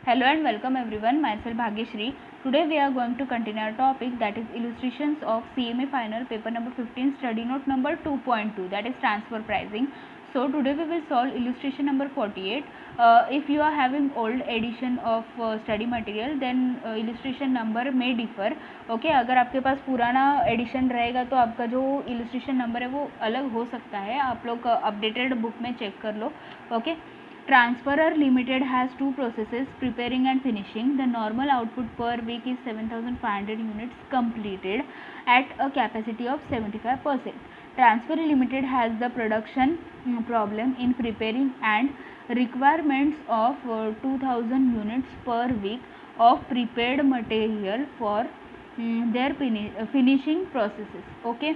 Hello and welcome everyone. Myself Bhagyashree. Today we are going to continue our topic, that is illustrations of CMA final paper number 15 study note number 2.2, that is transfer pricing. So today we will solve illustration number 48. If you are having old edition of study material then illustration number may differ. Okay, अगर आपके पास पुराना addition रहेगा तो आपका जो illustration number है वो अलग हो सकता है. आप लोग अपडेटेड बुक में चेक कर लो. Okay. Transferer Limited has two processes, preparing and finishing. The normal output per week is 7,500 units completed at a capacity of 75%. Transferer Limited has the production problem in preparing and requirements of 2,000 units per week of prepared material for their finishing processes. Okay.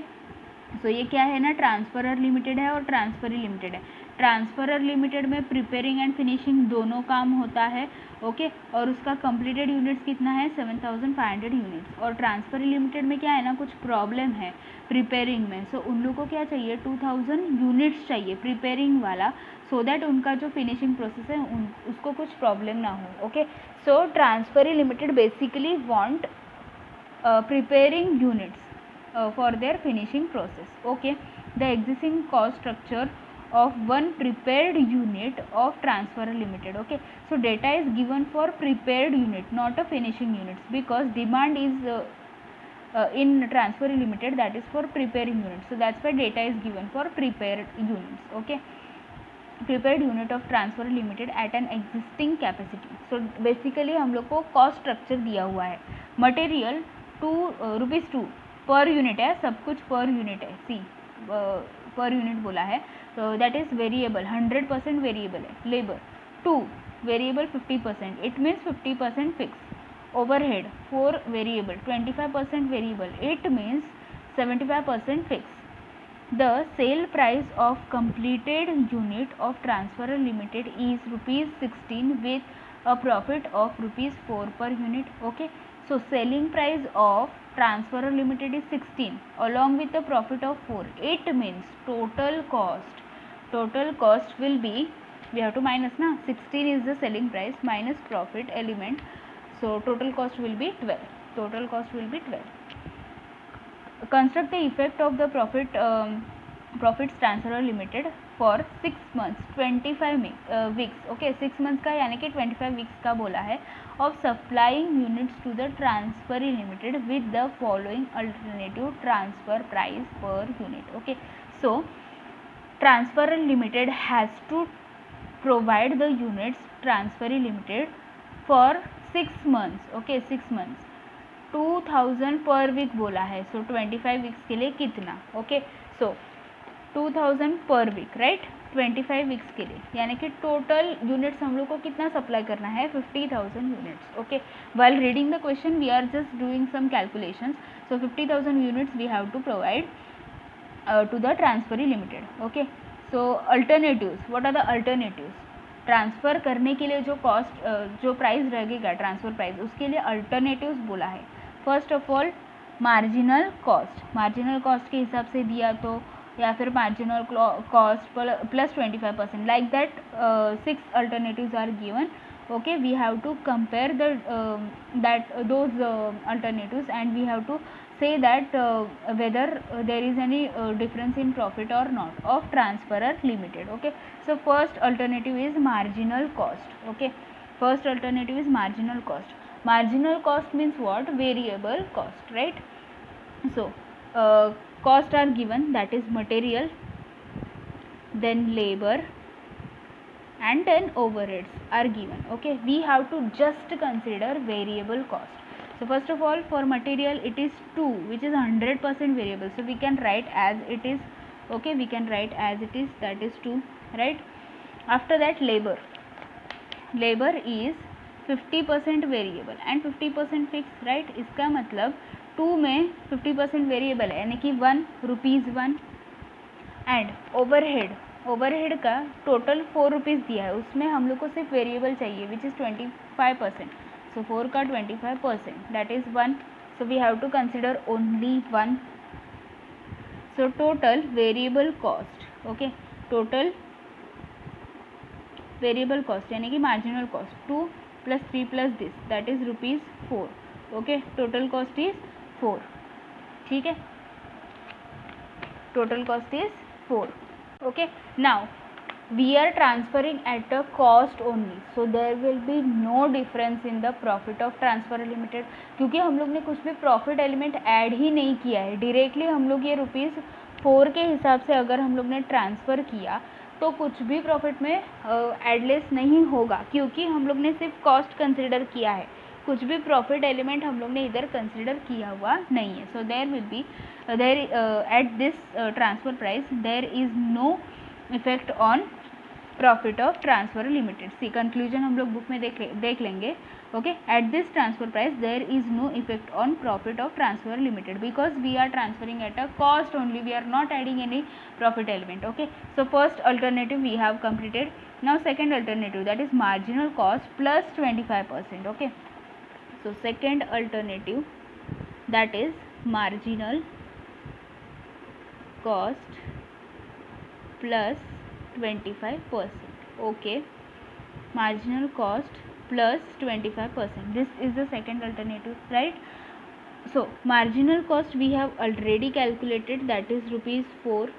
सो ये क्या है ना, transferor limited है और transferee limited है. Transferor limited में preparing and finishing दोनों काम होता है. ओके, और उसका कंप्लीटेड यूनिट्स कितना है 7,500 यूनिट्स. और ट्रांसफरी लिमिटेड में क्या है ना, कुछ प्रॉब्लम है प्रिपेयरिंग में. सो उन लोगों को क्या चाहिए, 2,000 यूनिट्स चाहिए प्रिपेयरिंग वाला, सो दैट उनका जो फिनिशिंग प्रोसेस है उसको कुछ प्रॉब्लम ना हो. Okay, so transferee limited basically want preparing units for their finishing process. Okay, the existing cost structure of one prepared unit of transfer limited. Okay, so data is given for prepared unit, not a finishing units, because demand is in transfer limited, that is for preparing units. So that's why data is given for prepared units. Okay, prepared unit of transfer limited at an existing capacity. So basically हम लोग को cost structure दिया हुआ है. Material ₹2 per unit है, सब कुछ per unit है. सी पर यूनिट बोला है, तो दैट इज वेरिएबल, 100% वेरिएबल है. Labour 2 variable 50%, it means 50% fix. Overhead 4 variable 25% variable, it means 75% fix. The sale price of completed unit of transferer limited is ₹16 with a profit of ₹4 per unit. Okay, so selling price of transferer limited is 16 along with a profit of 4. It means total cost will be, we have to minus na, 16 is the selling price minus profit element, so total cost will be 12. Total cost will be 12. Construct the effect of the profits transfer limited for 6 months 25 weeks. Okay, 6 months का यानी कि 25 weeks का बोला है, of supplying units to the transferee limited with the following alternative transfer price per unit. Okay, so transferee limited has to provide the units transferee limited for 6 months. Okay, 6 months 2,000 पर week बोला है. सो 25 weeks के लिए कितना. Okay, सो 2,000 पर week, right, 25 weeks के लिए, यानी कि टोटल यूनिट्स हम लोग को कितना सप्लाई करना है, 50,000 units. Okay, while reading the question we are just doing some calculations. So 50,000 units we have to provide to the transferee limited. Okay, so alternatives, what are the alternatives. Transfer करने के लिए जो cost जो price रहेगा transfer price, उसके लिए alternatives बोला है. First of all marginal cost के हिसाब से दिया तो, या फिर marginal cost plus 25%, like that 6 alternatives are given. Okay, we have to compare those alternatives, and we have to say that whether there is any difference in profit or not of transferer limited. Okay, so first alternative is marginal cost. Okay, first alternative is marginal cost. Marginal cost means what, variable cost, right. So cost are given, that is material, then labor, and then overheads are given. Okay, we have to just consider variable cost. So first of all, for material it is 2, which is 100% variable, so we can write as it is. Okay, we can write as it is, that is 2, right. After that labor is 50% variable and 50% fix, right. इसका मतलब 2 में 50% variable है, यानी कि ₹1. And overhead का total ₹4 दिया है, उसमें हम लोग को सिर्फ वेरिएबल चाहिए, विच इज़ 25%. सो 4 का 25%, that is 1. So we have to consider only 1. So total variable cost, okay, total variable cost यानी कि marginal cost 2 plus 3 plus this, that is rupees 4. Okay, total cost is 4. ठीक है, total cost is 4. Okay, now we are transferring at a cost only, so there will be no difference in the profit of transfer limited, क्योंकि हम लोग ने कुछ भी profit element add ही नहीं किया है. डायरेक्टली हम लोग ये ₹4 के हिसाब से अगर हम लोग ने ट्रांसफ़र किया तो कुछ भी प्रॉफिट में एडलेस नहीं होगा, क्योंकि हम लोग ने सिर्फ कॉस्ट कंसिडर किया है. कुछ भी प्रॉफिट एलिमेंट हम लोग ने इधर कंसिडर किया हुआ नहीं है. So there will be at this transfer price there is no effect on profit of transfer limited. See conclusion हम लोग बुक में देख लेंगे. Okay, at this transfer price there is no effect on profit of transfer limited because we are transferring at a cost only, we are not adding any profit element. Okay, so first alternative we have completed. Now second alternative, that is marginal cost plus 25%. Okay, so second alternative that is marginal cost plus 25%. Okay, marginal cost plus 25%. This is the second alternative, right? So marginal cost we have already calculated, that is ₹4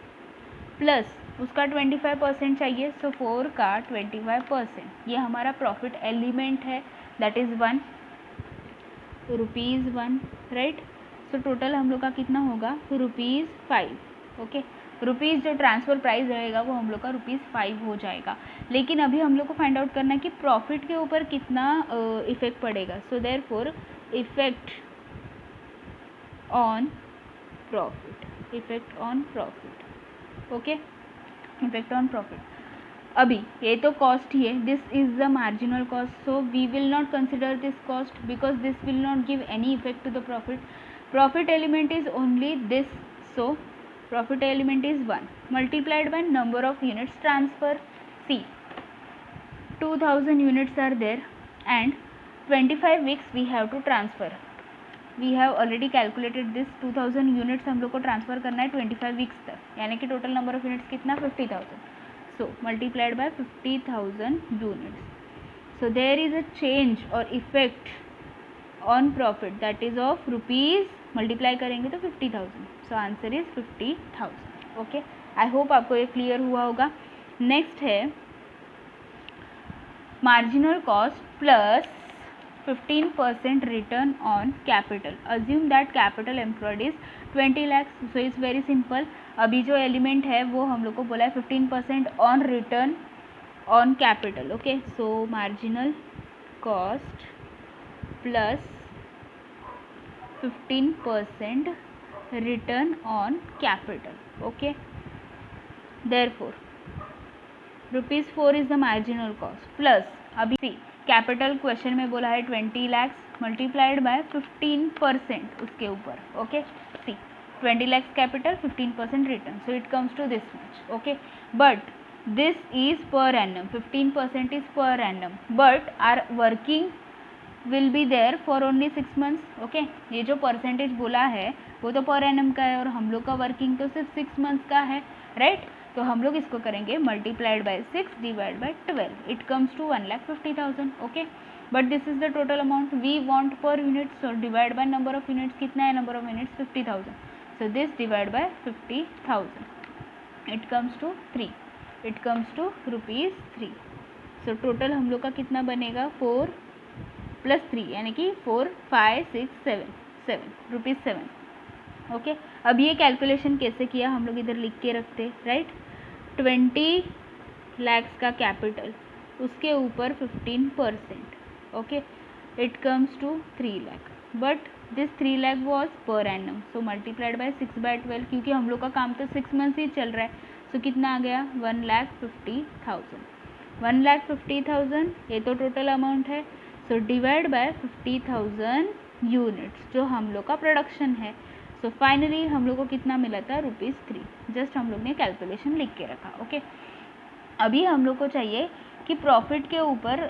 plus उसका 25% चाहिए. सो 4 का 25% ये हमारा profit element है, that is 1 ₹1, right. So total हम लोग का कितना होगा, ₹5. ओके, रुपीज़ जो ट्रांसफ़र प्राइस रहेगा वो हम लोग का ₹5 हो जाएगा. लेकिन अभी हम लोग को फाइंड आउट करना है कि प्रॉफिट के ऊपर कितना इफेक्ट पड़ेगा. So therefore effect on profit, effect on profit. Okay, effect on profit. अभी ये तो कॉस्ट ही है, this is the marginal cost, so we will not consider this cost because this will not give any effect to the profit. Profit element is only this, so profit element is 1 multiplied by number of units transfer. See, 2000 units are there and 25 weeks we have to transfer. We have already calculated this. 2000 units हम लोग को transfer करना है 25 weeks तक, यानी कि total number of units कितना, 50,000. सो multiplied bye 50,000 units. So there is a change or effect on profit that is of rupees, multiply करेंगे तो 50,000. So answer is 50,000. Okay, I hope आपको ये क्लियर हुआ होगा. नेक्स्ट है marginal cost plus 15% return on capital. Assume that capital employed is 20 lakhs. So it's very simple. अभी जो element है वो हम लोग को बोला है 15% on return on capital. Okay, so marginal cost plus 15% return on capital. Okay, therefore ₹4 is the marginal cost plus अभी सी कैपिटल क्वेश्चन में बोला है 20 lakhs मल्टीप्लाइड बाय 15% उसके ऊपर. Okay, see 20 lakhs capital, 15% return, so it comes to this much. Okay, but this is per annum, 15% is per annum, but are working will be there for only 6 months. Okay, ये जो percentage बोला है वो तो per annum का है और हम लोग का वर्किंग तो सिर्फ 6 months का है, राइट. तो हम लोग इसको करेंगे multiplied by 6 divide by 12, it comes to 1,50,000. Okay, but this is the total amount we want per unit. So divide by number of units, कितना है number of units, 50,000. So this divide by 50,000, it comes to 3, it comes to ₹3. So total हम लोग का कितना बनेगा, 4 plus 3 यानी कि 4, 5, 6, 7 ₹7. Okay, अब ये कैलकुलेशन कैसे किया हम लोग इधर लिख के रखते, राइट. 20 lakhs का कैपिटल, उसके ऊपर 15%. Okay, it comes to 3 lakh, but this 3 lakh was per annum. So multiplied by 6/12, क्योंकि हम लोग का काम तो 6 months ही चल रहा है. सो कितना आ गया, 1,50,000. 1,50,000 ये तो टोटल अमाउंट है. सो डिवाइड बाय 50,000 यूनिट्स जो हम लोग का प्रोडक्शन है. सो फाइनली हम लोग को कितना मिला था, ₹3. जस्ट हम लोग ने कैलकुलेशन लिख के रखा. ओके, अभी हम लोग को चाहिए कि प्रॉफिट के ऊपर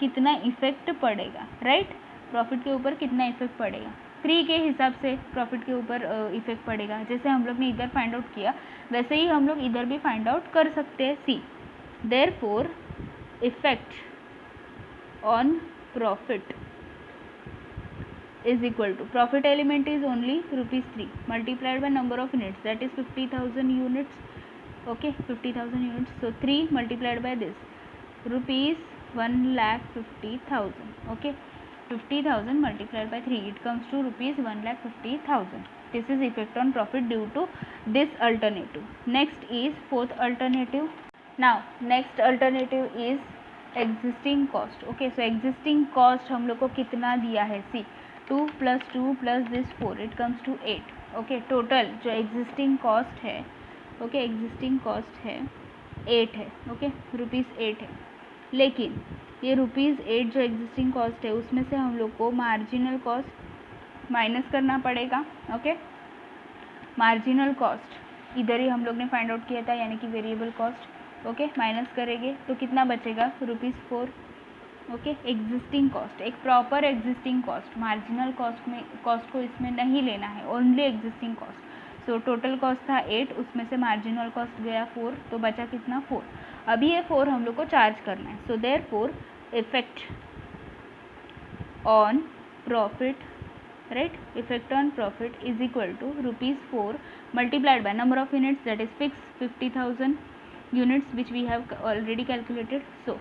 कितना इफेक्ट पड़ेगा, राइट. प्रॉफिट के ऊपर कितना इफेक्ट पड़ेगा, 3 के हिसाब से प्रॉफिट के ऊपर इफेक्ट पड़ेगा. जैसे हम लोग ने इधर फाइंड आउट किया वैसे ही हम लोग इधर भी फाइंड आउट कर सकते हैं. See therefore effect on profit is equal to, profit element is only rupees 3 multiplied by number of units, that is 50,000 units. Okay, 50,000 units. So 3 multiplied by this, rupees 1,50,000. Okay, 50,000 multiplied by 3, it comes to rupees 1,50,000. This is effect on profit due to this alternative. Next is fourth alternative. Now next alternative is existing cost. Okay, so existing cost हम लोग को कितना दिया है, सी 2 + 2 + this 4, it comes to 8. Okay, total जो existing cost है, okay existing cost है 8 है. ओके, रुपीज़ 8 है. लेकिन ये रुपीज़ 8 जो एग्जिस्टिंग कॉस्ट है उसमें से हम लोग को मार्जिनल कॉस्ट माइनस करना पड़ेगा. ओके, मार्जिनल कॉस्ट इधर ही हम लोग ने फाइंड आउट किया था, यानी कि वेरिएबल कॉस्ट. ओके, माइनस करेंगे तो कितना बचेगा, रुपीज़ 4. ओके, एग्जिस्टिंग कॉस्ट, एक proper existing cost, marginal cost में, कॉस्ट को इसमें नहीं लेना है, only existing cost. So total cost था 8, उसमें से मार्जिनल कॉस्ट गया 4, तो बचा कितना, 4. अभी ये 4 हम लोग को चार्ज करना है. सो therefore effect on profit, right, effect on profit is equal to rupees 4 multiplied by number of units, that is fixed 50,000 units which we have already calculated. So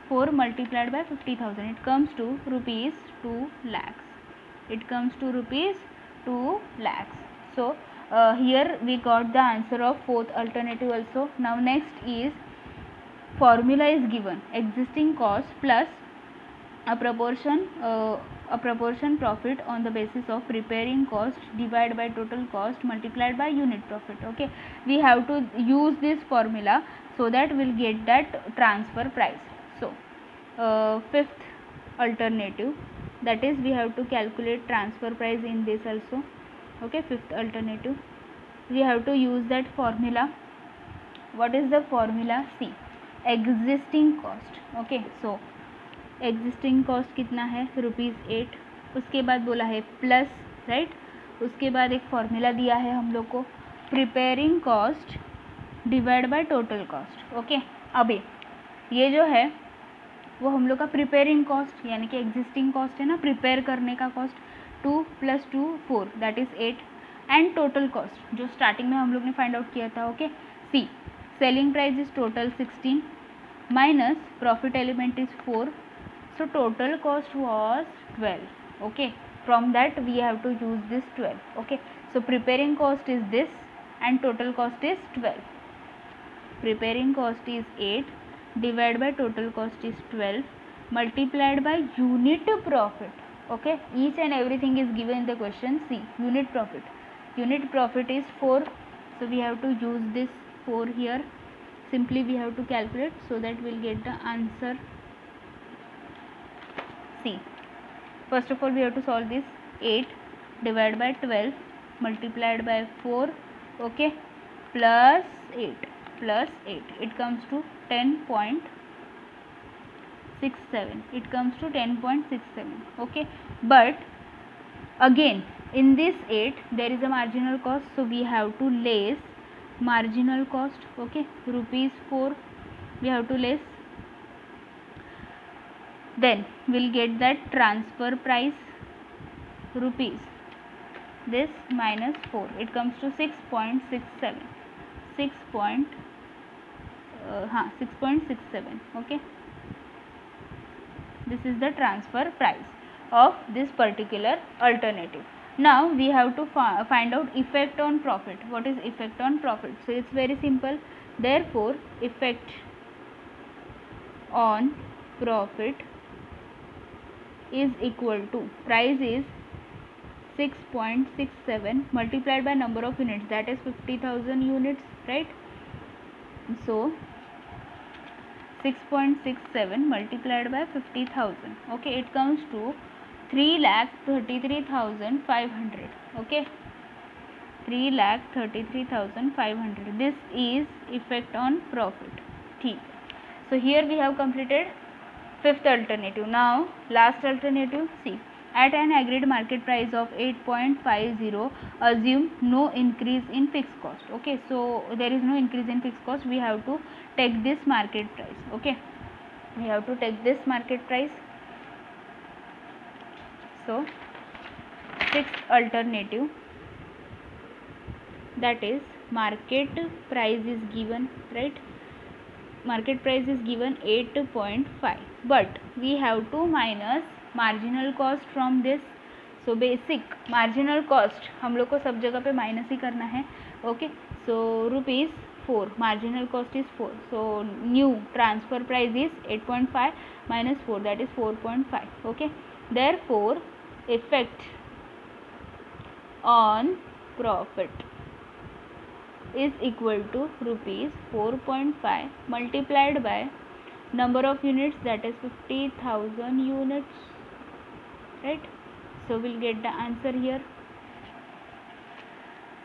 4 multiplied by 50,000, it comes to rupees 2 lakhs. It comes to rupees 2 lakhs. So here we got the answer of fourth alternative also. Now next is formula is given, existing cost plus a proportion profit on the basis of preparing cost divided by total cost multiplied by unit profit. Okay, we have to use this formula so that we'll get that transfer price. So fifth alternative, that is we have to calculate transfer price in this also. Okay, fifth alternative, we have to use that formula. What is the formula? See, existing cost. Okay, so existing cost कितना है, rupees 8. उसके बाद बोला है plus, right, उसके बाद एक formula दिया है हम लोग को, preparing cost divide by total cost. Okay, अभी ये जो है वो हम लोग का प्रिपेयरिंग कॉस्ट, यानी कि एग्जिस्टिंग कॉस्ट है ना, प्रिपेयर करने का cost, 2 + 2 4, that is 8. And total cost जो स्टार्टिंग में हम लोग ने फाइंड आउट किया था. Okay, see selling price is total 16 minus profit element is 4. So total cost was 12. Okay, from that we have to use this 12. Okay, so preparing cost is this and total cost is 12. Preparing cost is 8 divided by total cost is 12 multiplied by unit profit. Okay, each and everything is given in the question. See, unit profit is 4, so we have to use this 4 here. Simply we have to calculate so that we'll get the answer. See, first of all we have to solve this. 8 divided by 12 multiplied by 4, okay, plus 8, it comes to 10.67. It comes to 10.67. Okay, but again in this 8 there is a marginal cost, so we have to less marginal cost. Okay, rupees 4 we have to less, then we'll get that transfer price rupees this minus 4, it comes to 6.67. 6.67. Okay, this is the transfer price of this particular alternative. Now we have to find out effect on profit. What is effect on profit? So it's very simple. Therefore effect on profit is equal to, price is 6.67 multiplied by number of units, that is 50,000 units, right? So 6.67 multiplied by 50,000, okay, it comes to 3,33,500. okay, 3,33,500. this is effect on profit. ठीक, so here we have completed fifth alternative. Now last alternative. See, at an agreed market price of 8.50, assume no increase in fixed cost. Okay, so there is no increase in fixed cost, we have to take this market price. Okay, we have to take this market price. So sixth alternative, that is market price is given, right? Market price is given 8.5, but we have to minus marginal cost from this. So basic marginal cost हम लोग को सब जगह पे minus ही करना है. Okay, so ₹4, marginal cost is 4, so new transfer price is 8.5 minus 4, that is 4.5. okay, therefore effect on profit is equal to ₹4.5 multiplied by number of units, that is 50,000 units, right? So we'll get the answer here.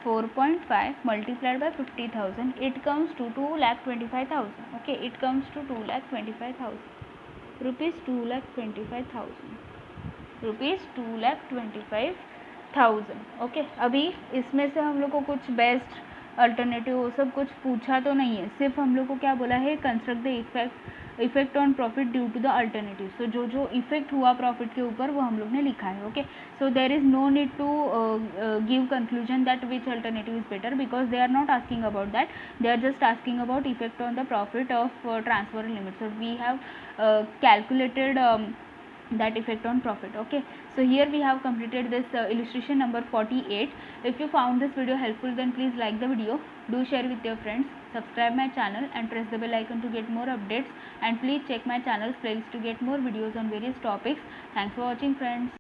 4.5 multiplied by 50,000, it comes to 2,25,000. okay, it comes to 2,25,000 rupees, 2,25,000 rupees, 2,25,000. Okay, अभी इसमें से हम लोग को कुछ best alternative वो सब कुछ पूछा तो नहीं है, सिर्फ हम लोग को क्या बोला है, construct the effect on profit due to the alternative. So जो जो इफेक्ट हुआ प्रॉफिट के ऊपर वो हम लोग ने लिखा है. Okay, so there is no need to give conclusion that which alternative is better, because they are not asking about that, they are just asking about effect on the profit of transfer limit. So we have calculated that effect on profit. okay, so here we have completed this illustration number 48. If you found this video helpful, then please like the video, do share with your friends, subscribe my channel and press the bell icon to get more updates, and please check my channel's playlist to get more videos on various topics. Thanks for watching, friends.